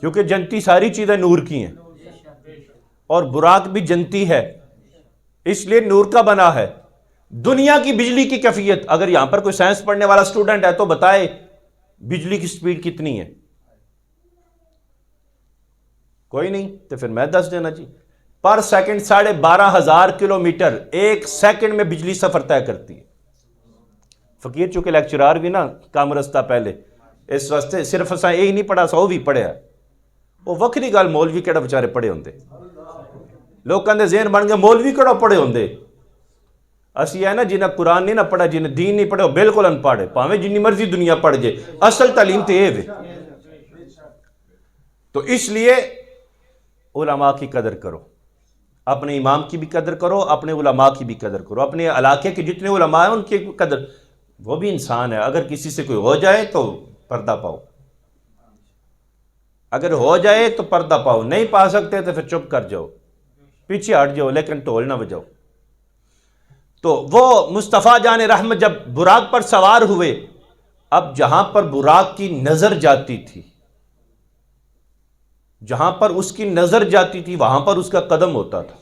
کیونکہ جنتی ساری چیزیں نور کی ہیں، اور براق بھی جنتی ہے، اس لیے نور کا بنا ہے۔ دنیا کی بجلی کی کیفیت، اگر یہاں پر کوئی سائنس پڑھنے والا اسٹوڈنٹ ہے تو بتائے بجلی کی سپیڈ کتنی ہے؟ کوئی نہیں، تو پھر میں دس دینا جی۔ پر سیکنڈ 12,500 کلومیٹر ایک سیکنڈ میں بجلی سفر طے کرتی ہے۔ فقیر چونکہ لیکچرار بھی نا کام رستہ پہلے، اس واسطے صرف اساں یہی نہیں پڑھا، سو بھی پڑھیا۔ وہ وکری گل، مولوی کہڑا بچارے پڑھے ہوندے، لوکاں دے ذہن بن گئے مولوی کہڑا پڑھے ہوندے۔ اسی ہے نا جنہیں قرآن نہیں نہ پڑھا، جنہیں دین نہیں پڑھے، وہ بالکل ان پڑھ ہے، پاویں جنی مرضی دنیا پڑھ جائے، اصل تعلیم تو یہ ہے۔ تو اس لیے علماء کی قدر کرو، اپنے امام کی بھی قدر کرو، اپنے علماء کی بھی قدر کرو، اپنے علاقے کے جتنے علماء ہیں ان کی قدر، وہ بھی انسان ہے، اگر کسی سے کوئی ہو جائے تو پردہ پاؤ، اگر ہو جائے تو پردہ پاؤ، نہیں پا سکتے تو پھر چپ کر جاؤ، پیچھے ہٹ جاؤ، لیکن ٹول نہ بجاؤ۔ تو وہ مصطفیٰ جان رحمت جب براق پر سوار ہوئے، اب جہاں پر براق کی نظر جاتی تھی، جہاں پر اس کی نظر جاتی تھی وہاں پر اس کا قدم ہوتا تھا،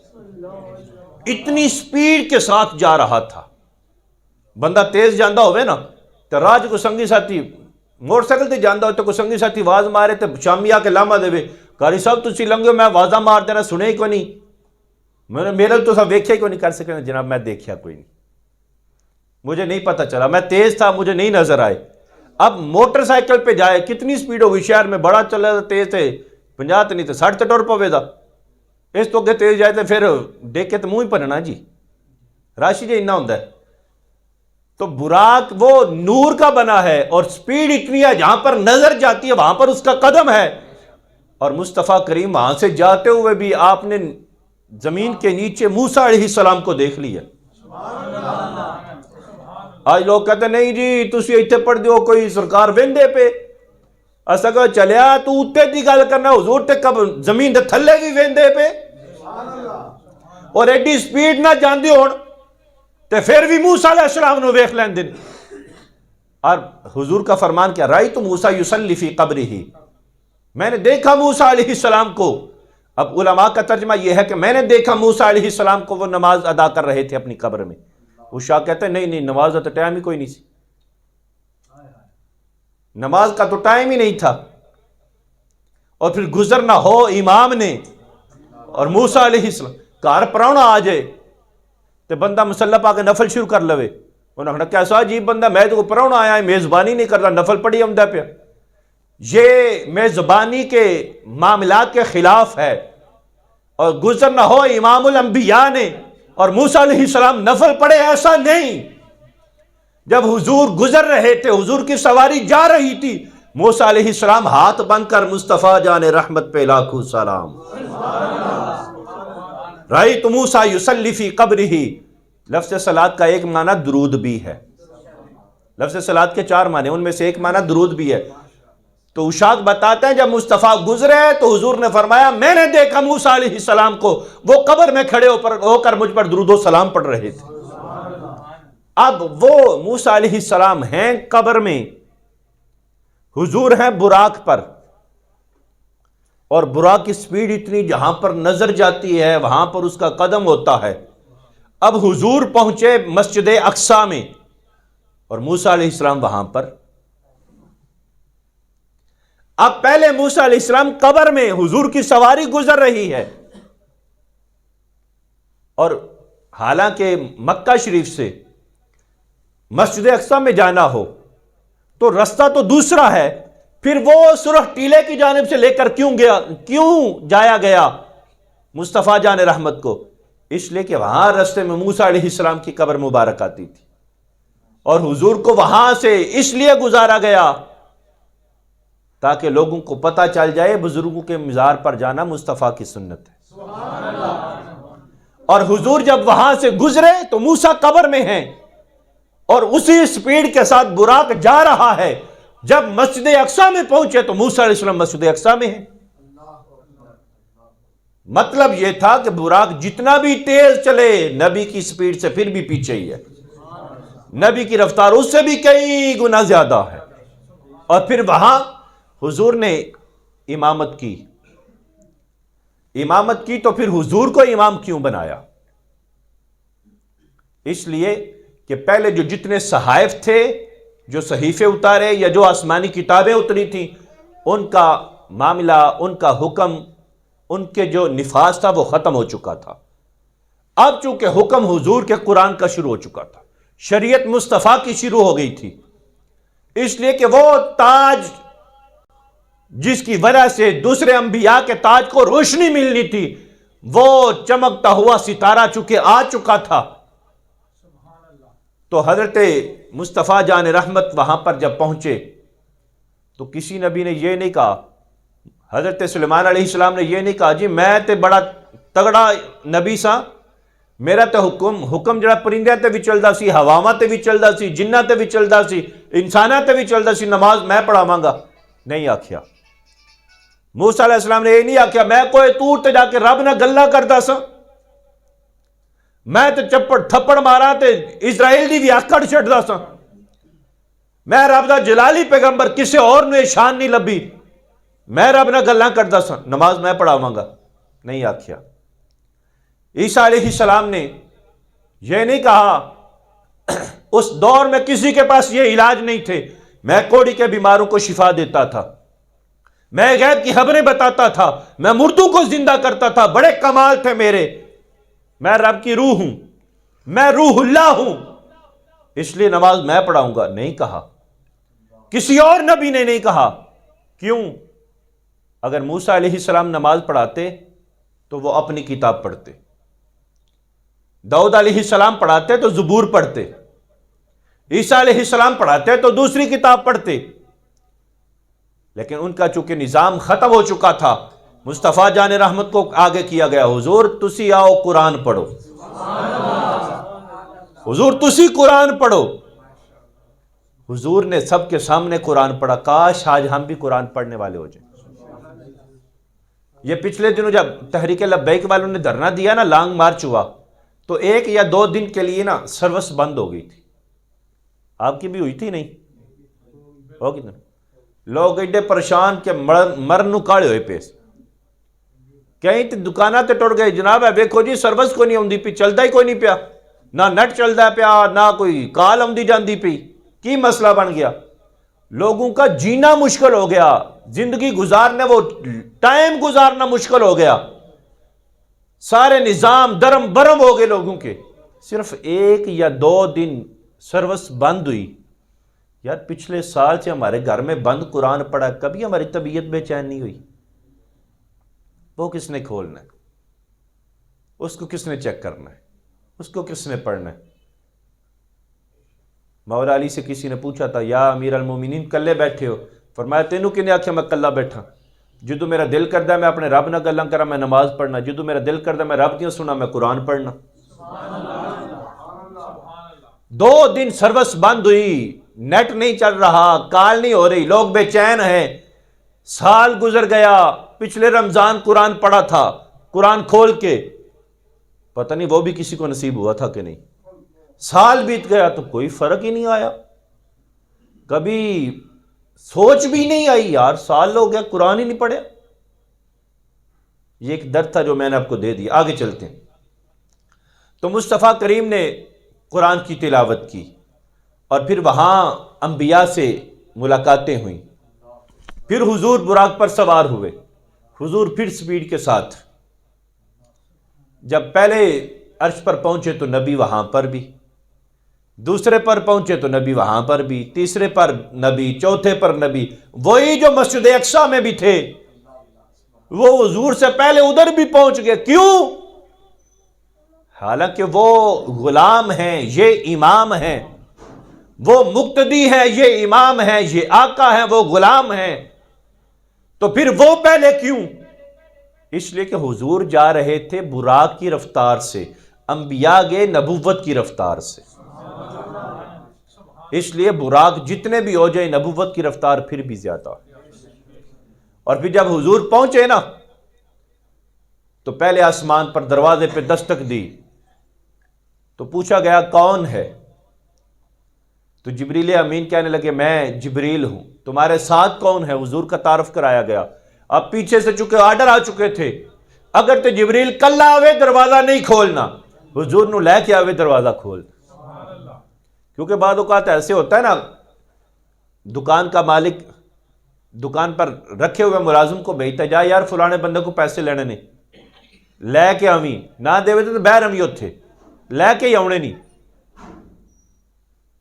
اتنی سپیڈ کے ساتھ جا رہا تھا۔ بندہ تیز جاندہ ہوئے نا تو راج کو سنگی ساتھی موٹر سائیکل تے جاندہ ہوئے تو کوئی سنگی ساتھی آواز مارے تو شامی آ کے لاما دے، قاری صاحب تسی لنگے میں آوازاں مار دینا سنے ہی کو نہیں، میرے تو سب دیکھیا ہی کو نہیں کر سکے۔ جناب میں دیکھیا کوئی نہیں، مجھے نہیں پتہ چلا، میں تیز تھا مجھے نہیں نظر آئے۔ اب موٹر سائیکل پہ جائے کتنی سپیڈ ہوگی، شہر میں بڑا چل رہا تیز تھے 50 نہیں تو 60 تے ٹر پوے دا، اس تو اگے تیز جائے تو پھر دیکھے تو منہ ہی پڑنا جی، راشی جی اتنا ہوتا ہے۔ تو براق وہ نور کا بنا ہے اور سپیڈ اتنی ہے جہاں پر نظر جاتی ہے وہاں پر اس کا قدم ہے، اور مصطفیٰ کریم وہاں سے جاتے ہوئے بھی آپ نے زمین کے نیچے موسیٰ علیہ السلام کو دیکھ لیا۔ آج لوگ کہتے ہیں نہیں جی تسی ایتھے پڑھ دیو کوئی سرکار ویندے پہ، اسا کہ چلیا تو اتے دی گل کرنا، حضور تے کب زمین دے تھلے بھی ویندے پہ، اور ایڈی سپیڈ نہ جاندے ہون تے پھر بھی موسیٰ علیہ السلام نو ویکھ لیندے۔ اور حضور کا فرمان کیا، رأیت موسیٰ یصلی فی قبرہ، میں نے دیکھا موسیٰ علیہ السلام کو۔ اب علماء کا ترجمہ یہ ہے کہ میں نے دیکھا موسیٰ علیہ السلام کو وہ نماز ادا کر رہے تھے اپنی قبر میں۔ وہ شاہ کہتے ہیں نہیں نماز کا تو ٹائم ہی کوئی نہیں سی، نماز کا تو ٹائم ہی نہیں تھا، اور پھر گزر نہ ہو امام نے اور موسیٰ علیہ السلام کار پراؤنا آ جائے تو بندہ مسلح پا کے نفل شروع کر لوے، انہوں نے کہا کیسا عجیب بندہ، میں تو پراؤنا آیا ہے میزبانی نہیں کرتا، نفل پڑھی آمدہ پہ۔ یہ میزبانی کے معاملات کے خلاف ہے، اور گزر نہ ہو امام الانبیاء نے اور موسیٰ علیہ السلام نفل پڑھے، ایسا نہیں۔ جب حضور گزر رہے تھے، حضور کی سواری جا رہی تھی، موسیٰ علیہ السلام ہاتھ بن کر مصطفیٰ جان رحمت پہ لاکھوں سلام، رأیت موسیٰ یصلی فی قبرہ۔ لفظ صلاۃ کا ایک معنی درود بھی ہے، لفظ صلاۃ کے 4 معنی، ان میں سے ایک معنی درود بھی ہے۔ تو اشاق بتاتے ہیں جب مصطفیٰ گزرے تو حضور نے فرمایا میں نے دیکھا موسیٰ علیہ السلام کو، وہ قبر میں کھڑے ہو کر مجھ پر درود و سلام پڑھ رہے تھے۔ اب وہ موسیٰ علیہ السلام ہیں قبر میں، حضور ہیں براق پر، اور براق کی سپیڈ اتنی جہاں پر نظر جاتی ہے وہاں پر اس کا قدم ہوتا ہے۔ اب حضور پہنچے مسجد اقصیٰ میں اور موسیٰ علیہ السلام وہاں پر۔ اب پہلے موسیٰ علیہ السلام قبر میں، حضور کی سواری گزر رہی ہے، اور حالانکہ مکہ شریف سے مسجد اقصیٰ میں جانا ہو تو رستہ تو دوسرا ہے، پھر وہ سرخ ٹیلے کی جانب سے لے کر کیوں جایا گیا مصطفیٰ جان رحمت کو؟ اس لیے کہ وہاں رستے میں موسیٰ علیہ السلام کی قبر مبارک آتی تھی، اور حضور کو وہاں سے اس لیے گزارا گیا تاکہ لوگوں کو پتہ چل جائے بزرگوں کے مزار پر جانا مصطفیٰ کی سنت ہے۔ اور حضور جب وہاں سے گزرے تو موسیٰ قبر میں ہیں، اور اسی سپیڈ کے ساتھ براق جا رہا ہے۔ جب مسجد اقصیٰ میں پہنچے تو موسیٰ علیہ السلام مسجد اقصیٰ میں ہیں۔ مطلب یہ تھا کہ براق جتنا بھی تیز چلے نبی کی سپیڈ سے پھر بھی پیچھے ہی ہے، نبی کی رفتار اس سے بھی کئی گنا زیادہ ہے۔ اور پھر وہاں حضور نے امامت کی؟ امامت کی تو پھر حضور کو امام کیوں بنایا؟ اس لیے کہ پہلے جو جتنے صحائف تھے، جو صحیفے اتارے یا جو آسمانی کتابیں اتری تھیں، ان کا معاملہ، ان کا حکم، ان کے جو نفاذ تھا وہ ختم ہو چکا تھا۔ اب چونکہ حکم حضور کے قرآن کا شروع ہو چکا تھا، شریعت مصطفیٰ کی شروع ہو گئی تھی، اس لیے کہ وہ تاج جس کی وجہ سے دوسرے انبیاء کے تاج کو روشنی ملنی تھی، وہ چمکتا ہوا ستارہ چونکہ آ چکا تھا، تو حضرت مصطفیٰ جان رحمت وہاں پر جب پہنچے تو کسی نبی نے یہ نہیں کہا، حضرت سلیمان علیہ السلام نے یہ نہیں کہا جی میں تے بڑا تگڑا نبی سا، میرا تے حکم جڑا پرندے تے بھی چلدا سی، ہواواں تے بھی چلدا سی، جنہ تے بھی چلدا سی، انساناں تے بھی چلدا سی، نماز میں پڑھاواں گا؟ نہیں آکھیا۔ موسیٰ علیہ السلام نے یہ نہیں آکھیا میں کوئی تور تے جا کے رب نہ گلاں کردا سا، میں تے چپڑ تھپڑ مارا تے اسرائیل دی بھی آکڑ چھڑدا سا، میں رب دا جلالی پیغمبر کسے اور نے شان نہیں لبھی، میں رب نہ گلاں کردا سا، نماز میں پڑھاواں گا؟ نہیں آکھیا۔ عیسیٰ علیہ السلام نے یہ نہیں کہا، اس دور میں کسی کے پاس یہ علاج نہیں تھے، میں کوڑی کے بیماروں کو شفا دیتا تھا، میں غیب کی خبریں بتاتا تھا، میں مردوں کو زندہ کرتا تھا، بڑے کمال تھے میرے، میں رب کی روح ہوں، میں روح اللہ ہوں، اس لیے نماز میں پڑھاؤں گا؟ نہیں کہا۔ کسی اور نبی نے نہیں کہا۔ کیوں؟ اگر موسیٰ علیہ السلام نماز پڑھاتے تو وہ اپنی کتاب پڑھتے، داؤد علیہ السلام پڑھاتے تو زبور پڑھتے، عیسیٰ علیہ السلام پڑھاتے تو دوسری کتاب پڑھتے، لیکن ان کا چونکہ نظام ختم ہو چکا تھا، مصطفیٰ جان رحمت کو آگے کیا گیا، حضور تسی آؤ قرآن پڑھو، حضور تسی قرآن پڑھو۔ حضور نے سب کے سامنے قرآن پڑھا۔ کاش آج ہم بھی قرآن پڑھنے والے ہو جائیں۔ یہ پچھلے دنوں جب تحریک لبیک والوں نے دھرنا دیا نا، لانگ مارچ ہوا، تو 1 یا 2 دن کے لیے نا سروس بند ہو گئی تھی۔ آپ کی بھی ہوئی تھی؟ نہیں ہوگی نا؟ لوگ ایڈے پریشان کہ مرن کاڑے ہوئے پیس، کہیں تے دکانہ تے ٹوٹ گئے، جناب ہے ویکھو جی سروس کو نہیں آؤندی پی، چلدا ہی کوئی نہیں پیا، نہ نیٹ چلدا پیا، نہ کوئی کال آؤندی جاندی پی، کی مسئلہ بن گیا؟ لوگوں کا جینا مشکل ہو گیا، زندگی گزارنے، وہ ٹائم گزارنا مشکل ہو گیا، سارے نظام درم برم ہو گئے لوگوں کے۔ صرف 1 یا 2 دن سروس بند ہوئی۔ یار پچھلے سال سے ہمارے گھر میں بند قرآن پڑھا، کبھی ہماری طبیعت بے چین نہیں ہوئی۔ وہ کس نے کھولنا ہے؟ اس کو کس نے چیک کرنا ہے؟ اس کو کس نے پڑھنا ہے؟ مولا علی سے کسی نے پوچھا تھا، یا امیر المومنین کلے بیٹھے ہو؟ فرمایا تینوں کنے آکھیا میں کلا بیٹھا، جدو میرا دل کردا ہے میں اپنے رب نہ گلاں کرا میں نماز پڑھنا، جدو میرا دل کردا ہے میں رب دیاں سنا میں قرآن پڑھنا۔ 2 دن سروس بند ہوئی، نیٹ نہیں چل رہا، کال نہیں ہو رہی، لوگ بے چین ہیں۔ سال گزر گیا، پچھلے رمضان قرآن پڑھا تھا، قرآن کھول کے، پتہ نہیں وہ بھی کسی کو نصیب ہوا تھا کہ نہیں۔ سال بیت گیا تو کوئی فرق ہی نہیں آیا، کبھی سوچ بھی نہیں آئی یار سال ہو گیا قرآن ہی نہیں پڑھا۔ یہ ایک درد تھا جو میں نے آپ کو دے دیا۔ آگے چلتے ہیں۔ تو مصطفیٰ کریم نے قرآن کی تلاوت کی اور پھر وہاں انبیاء سے ملاقاتیں ہوئیں، پھر حضور براق پر سوار ہوئے، حضور پھر سپیڈ کے ساتھ جب پہلے عرش پر پہنچے تو نبی وہاں پر بھی، دوسرے پر پہنچے تو نبی وہاں پر بھی، تیسرے پر نبی، چوتھے پر نبی، وہی جو مسجد اقصیٰ میں بھی تھے وہ حضور سے پہلے ادھر بھی پہنچ گئے۔ کیوں؟ حالانکہ وہ غلام ہیں، یہ امام ہیں، وہ مقتدی ہیں، یہ امام ہیں، یہ آقا ہیں، وہ غلام ہیں، تو پھر وہ پہلے کیوں؟ اس لیے کہ حضور جا رہے تھے براق کی رفتار سے، انبیاء گئے نبوت کی رفتار سے، اس لیے براق جتنے بھی ہو جائے نبوت کی رفتار پھر بھی زیادہ۔ اور پھر جب حضور پہنچے نا تو پہلے آسمان پر دروازے پہ دستک دی تو پوچھا گیا کون ہے؟ تو جبریل امین کہنے لگے میں جبریل ہوں۔ تمہارے ساتھ کون ہے؟ حضور کا تعارف کرایا گیا۔ اب پیچھے سے چکے آرڈر آ چکے تھے، اگر تو جبریل کلا آوے دروازہ نہیں کھولنا، حضور نو لے کے آوے دروازہ کھول. کیونکہ بعض اوقات ایسے ہوتا ہے نا، دکان کا مالک دکان پر رکھے ہوئے ملازم کو بھیجتا، جا یار فلانے بندے کو پیسے لینے نے، لے کے آویں، نہ دے تو بہر امی اتھے لے کے ہی آنے نہیں.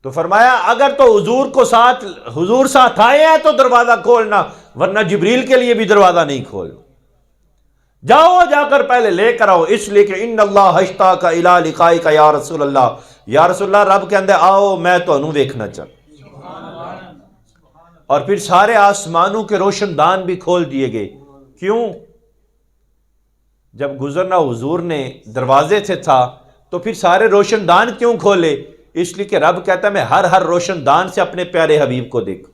تو فرمایا اگر تو حضور ساتھ آئے ہیں تو دروازہ کھولنا، ورنہ جبریل کے لیے بھی دروازہ نہیں کھول. جاؤ جا کر پہلے لے کر آؤ، اس لیے کہ ان اللہ اشتاق الی لقائک یا رسول اللہ، یا رسول اللہ رب کہندے آؤ میں تانوں ویکھنا چاہتا. اور پھر سارے آسمانوں کے روشن دان بھی کھول دیے گئے. کیوں؟ جب گزرنا حضور نے دروازے سے تھا تو پھر سارے روشن دان کیوں کھولے؟ اس لیے کہ رب کہتا ہے میں ہر روشن دان سے اپنے پیارے حبیب کو دیکھوں.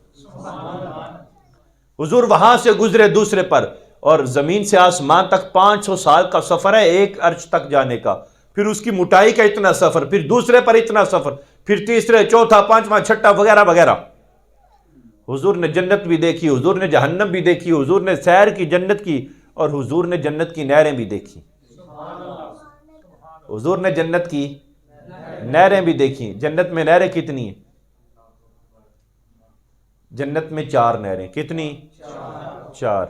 حضور وہاں سے گزرے دوسرے پر، اور زمین سے آسمان تک 500 سال کا سفر ہے ایک عرش تک جانے کا، پھر اس کی موٹائی کا اتنا سفر، پھر دوسرے پر اتنا سفر، پھر تیسرے، چوتھا، پانچواں، چھٹا وغیرہ وغیرہ. حضور نے جنت بھی دیکھی، حضور نے جہنم بھی دیکھی، حضور نے سیر کی جنت کی، اور حضور نے جنت کی نہریں بھی دیکھی. حضور نے جنت کی نہریں بھی دیکھی. جنت میں نہریں کتنی ہیں؟ جنت میں 4 نہریں. کتنی؟ 4.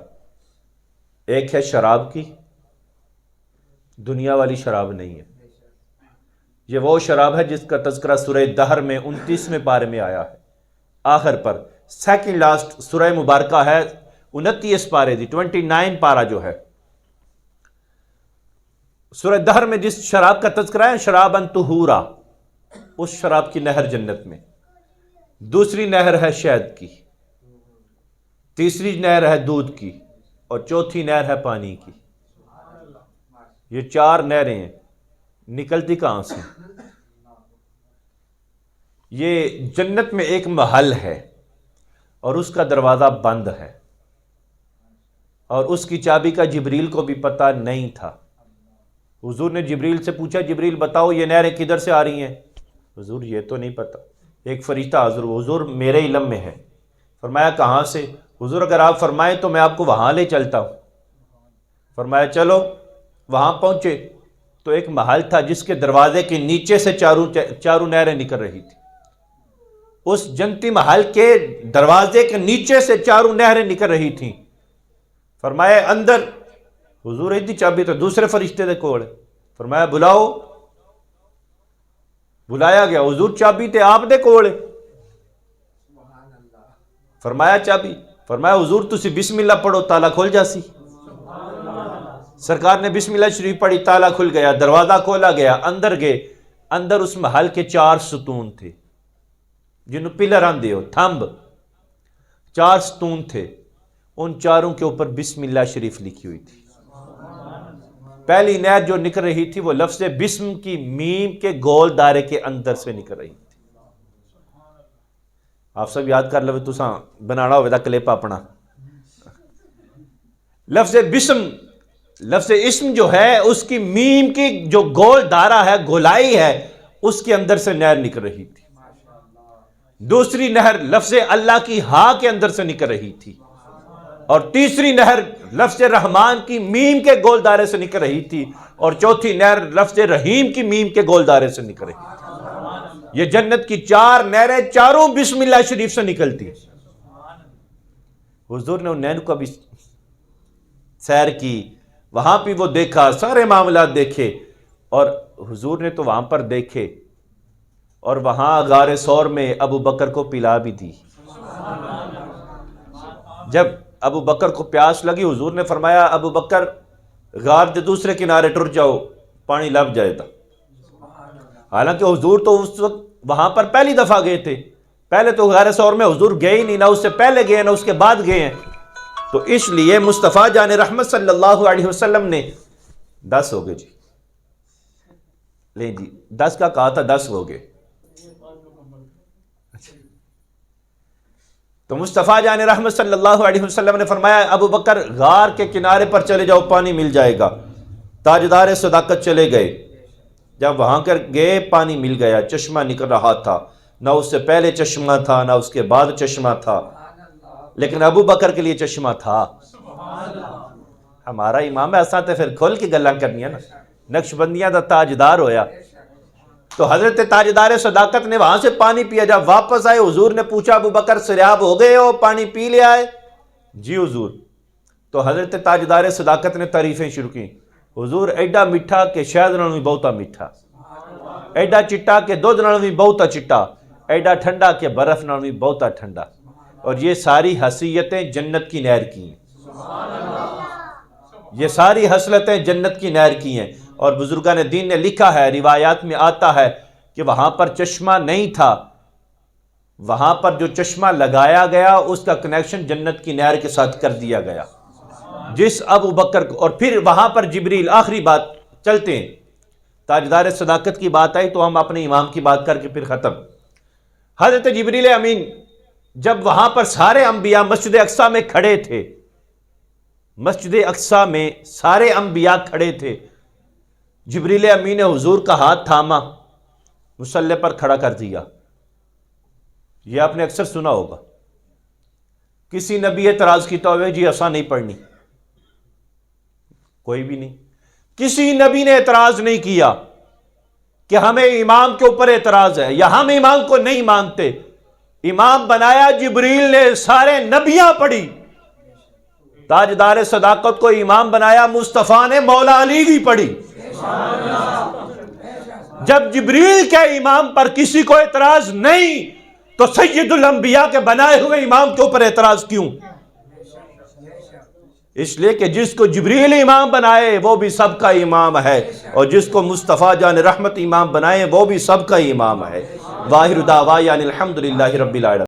ایک ہے شراب کی، دنیا والی شراب نہیں ہے. یہ وہ شراب ہے جس کا تذکرہ سورہ دہر میں 29ویں پارے میں آیا ہے، آخر پر سیکنڈ لاسٹ سورہ مبارکہ ہے 29 پارے دی 29 پارہ جو ہے سورہ دہر میں جس شراب کا تذکرہ ہے، شرابن طہورا، اس شراب کی نہر جنت میں. دوسری نہر ہے شہد کی، تیسری نہر ہے دودھ کی، اور چوتھی نہر ہے پانی کی. یہ 4 نہریں ہیں. نکلتی کہاں سے؟ یہ جنت میں ایک محل ہے اور اس کا دروازہ بند ہے، اور اس کی چابی کا جبریل کو بھی پتہ نہیں تھا. حضور نے جبریل سے پوچھا جبریل بتاؤ یہ نہریں کدھر سے آ رہی ہیں؟ حضور یہ تو نہیں پتہ. ایک فرشتہ حضور میرے علم میں ہے. فرمایا کہاں سے؟ حضور اگر آپ فرمائیں تو میں آپ کو وہاں لے چلتا ہوں. فرمایا چلو. وہاں پہنچے تو ایک محل تھا جس کے دروازے کے نیچے سے چاروں نہریں نکل رہی تھی. اس جنتی محل کے دروازے کے نیچے سے 4 نہریں نکل رہی تھیں. فرمایا اندر. حضور ایدی چابی تو دوسرے فرشتے دے کول. فرمایا بلاؤ. بلایا گیا. حضور چابی تے آپ دے کول. فرمایا چابی. فرمایا حضور تسی بسم اللہ پڑھو تالا کھل جاسی. سرکار نے بسم اللہ شریف پڑھی، تالا کھل گیا، دروازہ کھولا گیا، اندر گئے. اندر اس محل کے 4 ستون تھے جنہوں پلر آندے ہو، تھمب. 4 ستون تھے، ان 4 کے اوپر بسم اللہ شریف لکھی ہوئی تھی. پہلی نہر جو نکل رہی تھی وہ لفظ بسم کی میم کے گول دائرے کے اندر سے نکل رہی تھی. آپ سب یاد کر لو تساں بنانا ہوئے دا کلپ اپنا. لفظ بسم، لفظ اسم جو ہے اس کی میم کی جو گول دائرہ ہے، گولائی ہے، اس کے اندر سے نہر نکل رہی تھی. دوسری نہر لفظ اللہ کی ہاں کے اندر سے نکل رہی تھی، اور تیسری نہر لفظ رحمان کی میم کے گول دائرے سے نکل رہی تھی، اور چوتھی نہر لفظ رحیم کی میم کے گول دائرے سے نکل رہی تھی. یہ جنت کی 4 نہریں چاروں بسم اللہ شریف سے نکلتی. حضور نے ان نہروں کا بھی سیر کی، وہاں بھی وہ دیکھا، سارے معاملات دیکھے. اور حضور نے تو وہاں پر دیکھے، اور وہاں غار ثور میں ابو بکر کو پلا بھی دی. جب ابو بکر کو پیاس لگی، حضور نے فرمایا ابو بکر غار کے دوسرے کنارے ٹر جاؤ، پانی لب جائے گا. حالانکہ حضور تو اس وقت وہاں پر پہلی دفعہ گئے تھے. پہلے تو غار ثور میں حضور گئے ہی نہیں، نہ اس سے پہلے گئے نہ اس کے بعد گئے ہیں. تو اس لیے مصطفیٰ جان رحمت صلی اللہ علیہ وسلم نے 10 ہو گئے جی، لیں جی 10 کا کہا تھا، 10 ہو گئے. تو مصطفیٰ جان رحمت صلی اللہ علیہ وسلم نے فرمایا ابو بکر غار کے کنارے پر چلے جاؤ، پانی مل جائے گا. تاجدار صداقت چلے گئے. جب وہاں کر گئے پانی مل گیا، چشمہ نکل رہا تھا. نہ اس سے پہلے چشمہ تھا نہ اس کے بعد چشمہ تھا، لیکن ابو بکر کے لیے چشمہ تھا. ہمارا امام ہے، اساں تے پھر کھول کے گلاں کرنی ہے نا. نقشبندیاں دا تاجدار ہویا تو حضرت تاجدار صداقت نے وہاں سے پانی پیا. جب واپس آئے حضور نے پوچھا ابو بکر سریاب ہو گئے ہو، پانی پی لیا ہے؟ جی حضور. تو حضرت تاجدار صداقت نے تعریفیں شروع کی. حضور ایڈا میٹھا کہ شہد نالوں بھی بہتا میٹھا، ایڈا چٹا کہ دودھ نالوں بھی بہتا چٹا، ایڈا ٹھنڈا کہ برف نالوں بھی بہتا ٹھنڈا. اور یہ ساری حیثیتیں جنت کی نہر کی ہیں. یہ ساری حسلتیں جنت کی نہر کی ہیں. اور بزرگان دین نے لکھا ہے، روایات میں آتا ہے کہ وہاں پر چشمہ نہیں تھا، وہاں پر جو چشمہ لگایا گیا اس کا کنیکشن جنت کی نہر کے ساتھ کر دیا گیا. جس ابو بکر کو، اور پھر وہاں پر جبریل، آخری بات چلتے ہیں، تاجدار صداقت کی بات آئی تو ہم اپنے امام کی بات کر کے پھر ختم. حضرت جبریل امین جب وہاں پر سارے انبیاء مسجد اقصیٰ میں کھڑے تھے، مسجد اقصیٰ میں سارے انبیاء کھڑے تھے، جبریل امین نے حضور کا ہاتھ تھاما، مصلی پر کھڑا کر دیا. یہ آپ نے اکثر سنا ہوگا. کسی نبی اعتراض کیتا ہوئے جی اساں نہیں پڑھنی، کوئی بھی نہیں. کسی نبی نے اعتراض نہیں کیا کہ ہمیں امام کے اوپر اعتراض ہے یا ہم امام کو نہیں مانتے. امام بنایا جبریل نے، سارے نبیاں پڑھی. تاجدار صداقت کو امام بنایا مصطفیٰ نے، مولا علی کی پڑھی. جب جبریل کے امام پر کسی کو اعتراض نہیں تو سید الانبیاء کے بنائے ہوئے امام کے اوپر اعتراض کیوں؟ اس لیے کہ جس کو جبریل امام بنائے وہ بھی سب کا امام ہے، اور جس کو مصطفیٰ جان رحمت امام بنائے وہ بھی سب کا امام ہے. واخر دعوانا الحمدللہ رب العالمین.